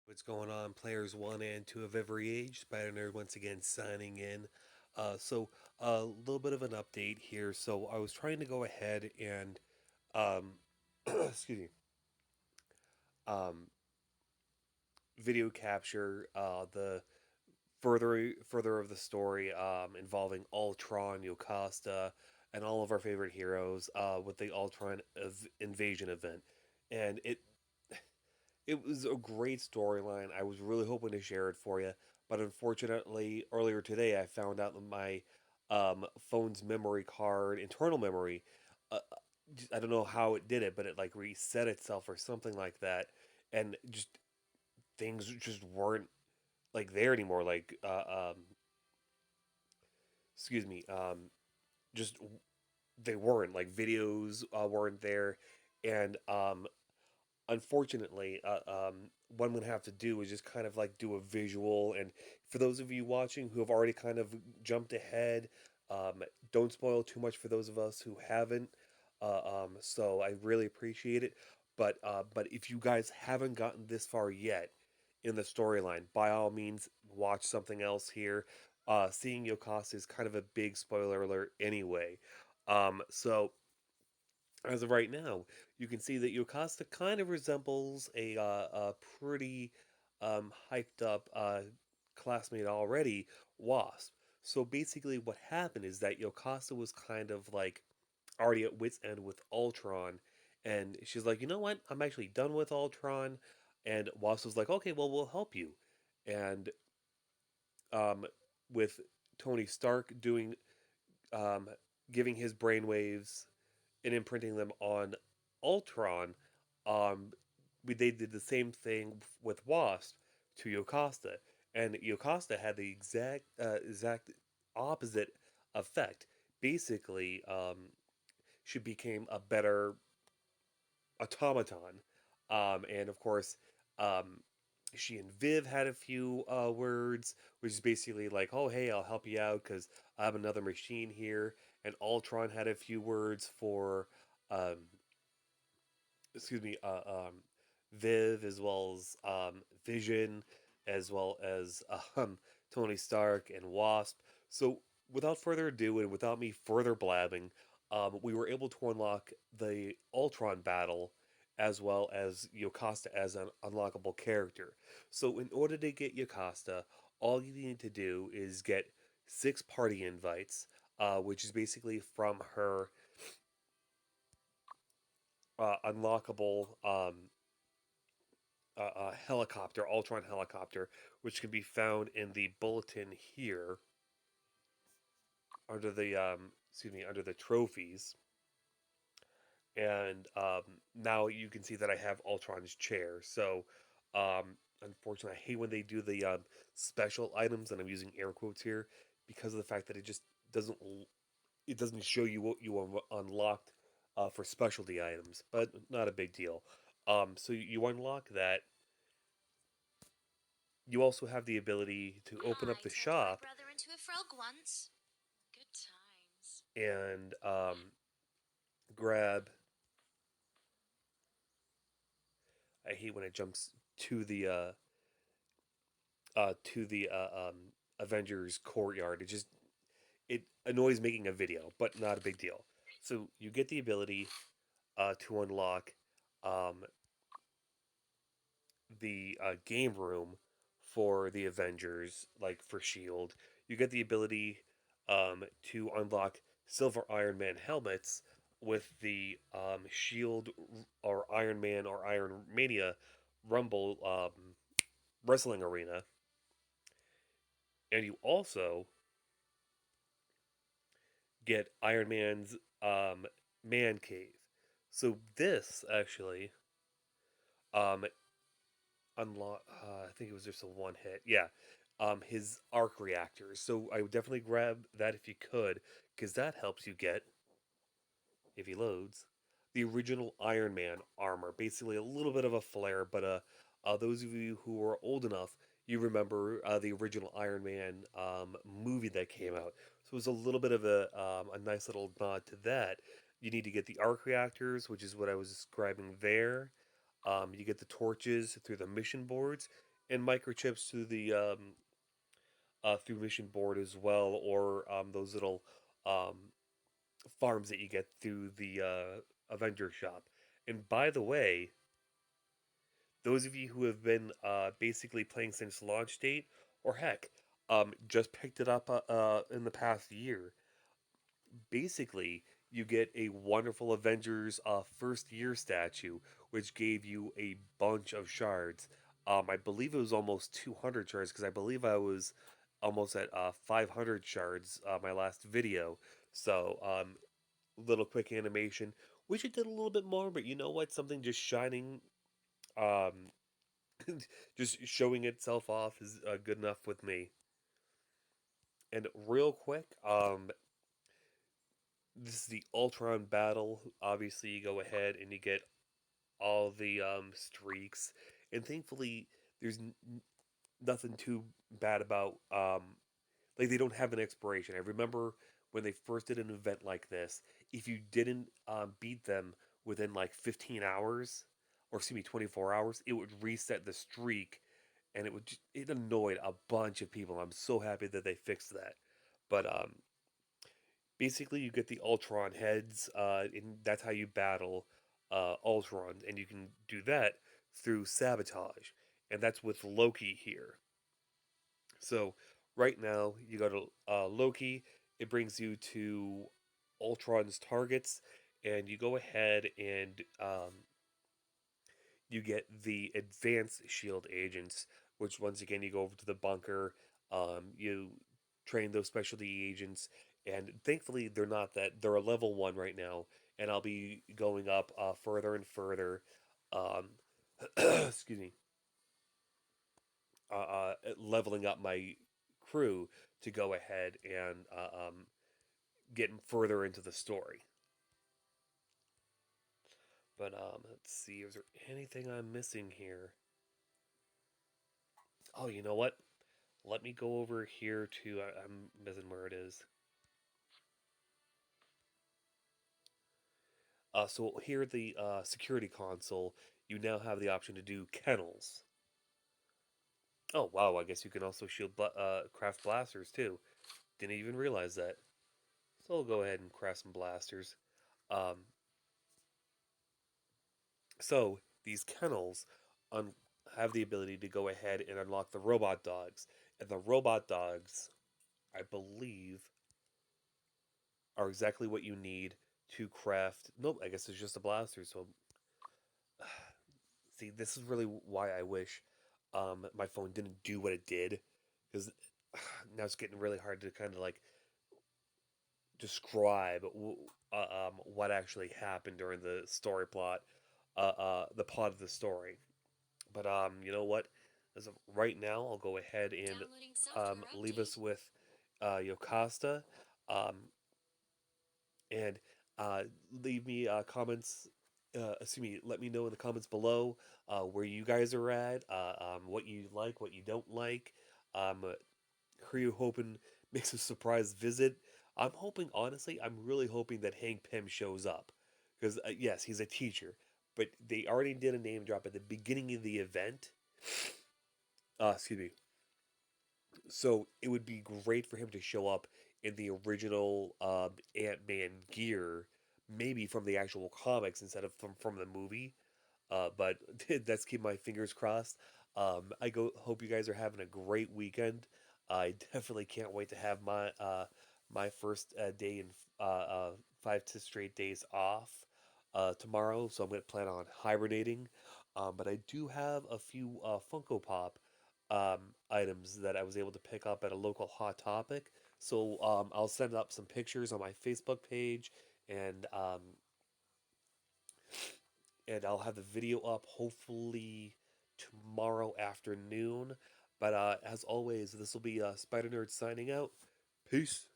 What's going on, players one and two of every age? Spider Nerd once again signing in. A little bit of an update here. So, I was trying to go ahead and, um, excuse me, um, video capture the further of the story involving Ultron, Yocasta, and all of our favorite heroes with the Ultron invasion event, and it was a great storyline. I was really hoping to share it for you, but unfortunately, earlier today I found out that my phone's memory card, internal memory, uh, I don't know how it did it, but it like reset itself or something like that, and just things just weren't like there anymore. Excuse me, just they weren't like videos weren't there, and unfortunately, what I'm gonna have to do is just kind of like do a visual. And for those of you watching who have already kind of jumped ahead, don't spoil too much for those of us who haven't. So I really appreciate it. But if you guys haven't gotten this far yet in the storyline, by all means, watch something else here. Seeing Yokasa is kind of a big spoiler alert anyway. As of right now, you can see that Yocasta kind of resembles a pretty hyped up classmate already, Wasp. So basically, what happened is that Yocasta was kind of like already at wit's end with Ultron, and she's like, you know what? I'm actually done with Ultron. And Wasp was like, okay, well, we'll help you. And um, with Tony Stark doing um, giving his brainwaves and imprinting them on Ultron, um, they did the same thing with Wasp to Yocasta, and Yocasta had the exact opposite effect. Basically, she became a better automaton, and of course, um, she and Viv had a few words, which is basically like, "Oh, hey, I'll help you out because I have another machine here." And Ultron had a few words for um, excuse me, Viv, as well as Vision, as well as Tony Stark and Wasp. So, without further ado, and without me further blabbing, we were able to unlock the Ultron battle as well as Yocasta as an unlockable character. So, in order to get Yocasta, all you need to do is get 6 party invites, which is basically from her unlockable helicopter, Ultron helicopter, which can be found in the bulletin here under the under the trophies. And now you can see that I have Ultron's chair. So, unfortunately, I hate when they do the special items, and I'm using air quotes here because of the fact that doesn't it doesn't show you what you unlocked for specialty items, but not a big deal. So you unlock that. You also have the ability to open up I the turned my shop brother into a frog once. Good times. and grab. I hate when it jumps to the Avengers courtyard. It annoys making a video, but not a big deal. So you get the ability to unlock um, the game room for the Avengers, like for Shield. You get the ability to unlock Silver Iron Man helmets with the Shield or Iron Man or Iron Mania Rumble wrestling arena, and you also get Iron Man's man cave. So this actually um, unlock. I think it was just a one hit. Yeah, his arc reactors. So I would definitely grab that if you could, because that helps you get, if he loads, the original Iron Man armor. Basically, a little bit of a flare, but those of you who are old enough, you remember the original Iron Man movie that came out. So it was a little bit of a nice little nod to that. You need to get the arc reactors, which is what I was describing there. You get the torches through the mission boards, and microchips through the through mission board as well, or those little um, farms that you get through the Avenger shop. And by the way, those of you who have been basically playing since launch date, or heck, just picked it up in the past year, basically you get a wonderful Avengers first year statue, which gave you a bunch of shards. I believe it was almost 200 shards because I believe I was almost at 500 shards my last video. So, little quick animation. Wish it did a little bit more, but you know what? Something just shining, um, just showing itself off is good enough with me. And real quick, this is the Ultron battle. Obviously, you go ahead and you get all the streaks, and thankfully, there's nothing too bad about like they don't have an expiration. I remember when they first did an event like this, if you didn't beat them within like 15 hours, or excuse me, 24 hours, it would reset the streak, and it annoyed a bunch of people. I'm so happy that they fixed that. But basically you get the Ultron heads, and that's how you battle Ultron, and you can do that through sabotage, and that's with Loki here. So right now you go to Loki, it brings you to Ultron's targets, and you go ahead and you get the advanced shield agents, which once again you go over to the bunker, you train those specialty agents, and thankfully they're a level one right now, and I'll be going up further and further. Um, excuse me, leveling up my crew to go ahead and get further into the story. But let's see, is there anything I'm missing here? Oh, you know what? Let me go over here to. I'm missing where it is. So here at the security console, you now have the option to do kennels. Oh wow! I guess you can also craft blasters too. Didn't even realize that. So I'll go ahead and craft some blasters. Um, so these kennels un- have the ability to go ahead and unlock the robot dogs, and the robot dogs, I believe, are exactly what you need to craft. Nope, I guess it's just a blaster. So see, this is really why I wish my phone didn't do what it did, because now it's getting really hard to kind of like describe what actually happened during the story plot, the plot of the story. But you know what? As of right now, I'll go ahead and Downloading software leave update. us with Yocasta, um, and uh, leave me comments. Excuse me. Let me know in the comments below where you guys are at, what you like, what you don't like. Who you hoping makes a surprise visit? I'm hoping, honestly, I'm really hoping that Hank Pym shows up, because yes, he's a teacher, but they already did a name drop at the beginning of the event. Excuse me. So it would be great for him to show up in the original Ant Man gear, maybe from the actual comics instead of from the movie. But let's keep my fingers crossed. I go hope you guys are having a great weekend. I definitely can't wait to have my first day in uh, 5 straight days off tomorrow. So I'm going to plan on hibernating. But I do have a few Funko Pop items that I was able to pick up at a local Hot Topic. So I'll send up some pictures on my Facebook page, and I'll have the video up hopefully tomorrow afternoon. But as always, this will be Spider Nerd signing out. Peace.